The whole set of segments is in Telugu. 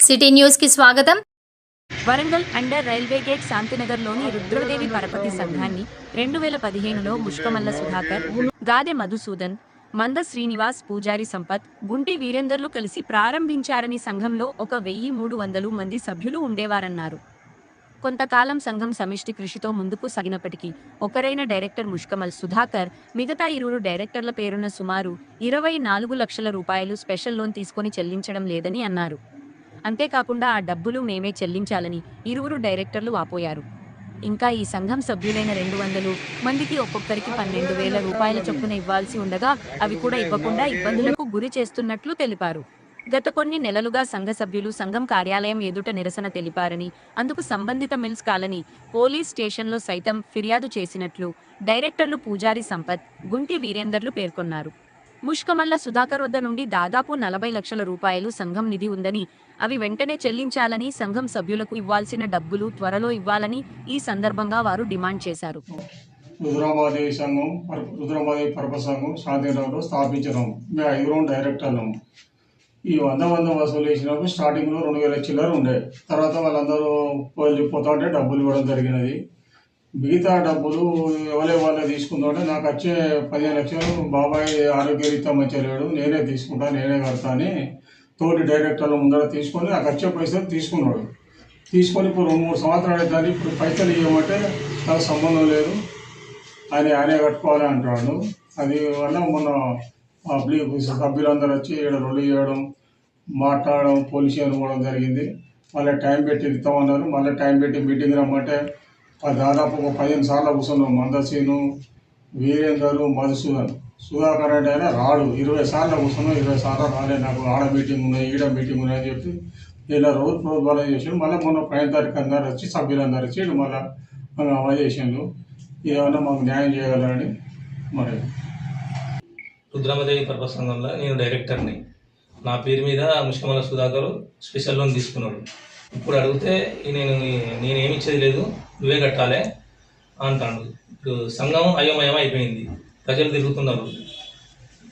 సిటీ న్యూస్ కి స్వాగతం. Warangal under railway gate శాంతినగర్లోని Rudradevi పరపతి సంఘాన్ని 2015లో ముష్కమల్ల సుధాకర్, గాదె మధుసూదన్, మంద శ్రీనివాస్, పూజారి సంపత్, గుంటి వీరేందర్లు కలిసి ప్రారంభించారని సంఘంలో 1300 మంది సభ్యులు ఉండేవారన్నారు. కొంతకాలం సంఘం సమిష్టి కృషితో ముందుకు సాగినప్పటికీ ఒకరైన డైరెక్టర్ ముష్కమల్ సుధాకర్ మిగతా 20 డైరెక్టర్ల పేరున సుమారు 24 లక్షల రూపాయలు స్పెషల్ లోన్ తీసుకొని చెల్లించడం లేదని అన్నారు. అంతేకాకుండా ఆ డబ్బులు మేమే చెల్లించాలని 20 డైరెక్టర్లు వాపోయారు. ఇంకా ఈ సంఘం సభ్యులైన 200 మందికి ఒక్కొక్కరికి 12,000 రూపాయల చొప్పున ఇవ్వాల్సి ఉండగా అవి కూడా ఇవ్వకుండా ఇబ్బందులకు గురి చేస్తున్నట్లు తెలిపారు. గత కొన్ని నెలలుగా సంఘ సభ్యులు సంఘం కార్యాలయం ఎదుట నిరసన తెలిపారని, అందుకు సంబంధిత మిల్స్ కాలనీ పోలీస్ స్టేషన్లో సైతం ఫిర్యాదు చేసినట్లు డైరెక్టర్లు పూజారి సంపత్, గుంటి వీరేందర్లు పేర్కొన్నారు. ముష్కమల్ల సుధాకర్ వద్ద నుండి దాదాపు 40 లక్షల రూపాయలు సంఘం నిధి ఉందని, అవి వెంటనే చెల్లించాలని, సంఘం సభ్యులకు ఇవ్వాల్సిన డబ్బులు త్వరలో ఇవ్వాలని ఈ సందర్భంగా వారు డిమాండ్ చేశారు. రుద్రమాదేవి పరపతి సంఘం శాంతినగర్లో స్థాపించడం. మేము 5 డైరెక్టర్లం. ఈ 100 వసూలు చేసినప్పుడు స్టార్టింగ్లో 2,000 చిల్లర ఉండే. తర్వాత వాళ్ళందరూ పోతా ఉంటే డబ్బులు ఇవ్వడం జరిగినది. మిగతా డబ్బులు వాళ్ళే తీసుకుందంటే నాకు వచ్చే 15 లక్షలు బాబాయ్ ఆరోగ్యరీత్యా మంచిగా లేడు, నేనే తీసుకుంటా, నేనే కడతా అని తోటి డైరెక్టర్ల ముందర తీసుకొని నాకు వచ్చే పైసలు తీసుకున్నాడు. తీసుకొని ఇప్పుడు 2-3 సంవత్సరాలు అవుతుంది. ఇప్పుడు పైసలు ఇవ్వమంటే నాకు సంబంధం లేదు, ఆయనే కట్టుకోవాలి అంటాడు. అది వల్ల మొన్న సభ్యులందరూ వచ్చి ఇక్కడ రొల్లు చేయడం, మాట్లాడడం, పోలీస్ స్టేషన్ పోవడం జరిగింది. మళ్ళీ టైం పెట్టి ఇస్తామన్నారు. మళ్ళీ టైం పెట్టి మీటింగ్ రమ్మంటే దాదాపు ఒక 15 సార్లు కూర్చున్నాం. మందసీను, వీరేందరు, మధుసూదన్, సుధాకర్ అంటే ఆయన రాడు. 20 సార్లు కూర్చున్నాం. 20 సార్లు రాలే. నాకు ఆడ మీటింగ్ ఉన్నాయి, ఈడ మీటింగ్ ఉన్నాయి అని చెప్పి ఇలా రోజు ప్రోద్బలం చేసాడు. మళ్ళీ మొన్న 5 తారీఖు అందరు వచ్చి సభ్యులందరూ వచ్చి మళ్ళీ అమలు చేసాడు. ఏమన్నా మాకు న్యాయం చేయగలరని. మరి రుద్రమదేవి పరపతి సంఘంలో నేను డైరెక్టర్ని. నా పేరు మీద ముష్కమల్ల సుధాకర్ స్పెషల్ లోన్ తీసుకున్నాడు. ఇప్పుడు అడిగితే నేనేమి ఇచ్చేది లేదు, నువ్వే కట్టాలి అంటాడు. ఇప్పుడు సంఘం అయోమయం అయిపోయింది. ప్రజలు తిరుగుతున్నారు.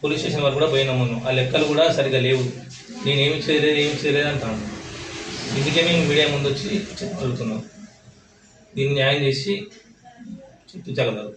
పోలీస్ స్టేషన్ వరకు కూడా పోయినాము. ఆ లెక్కలు కూడా సరిగ్గా లేవు. నేనేమి చేయలేదు అంటాడు. ఇందుకే మేము మీడియా ముందు వచ్చి చెప్పగలుగుతున్నాం. దీన్ని న్యాయం చేసి చెప్పించగలరు.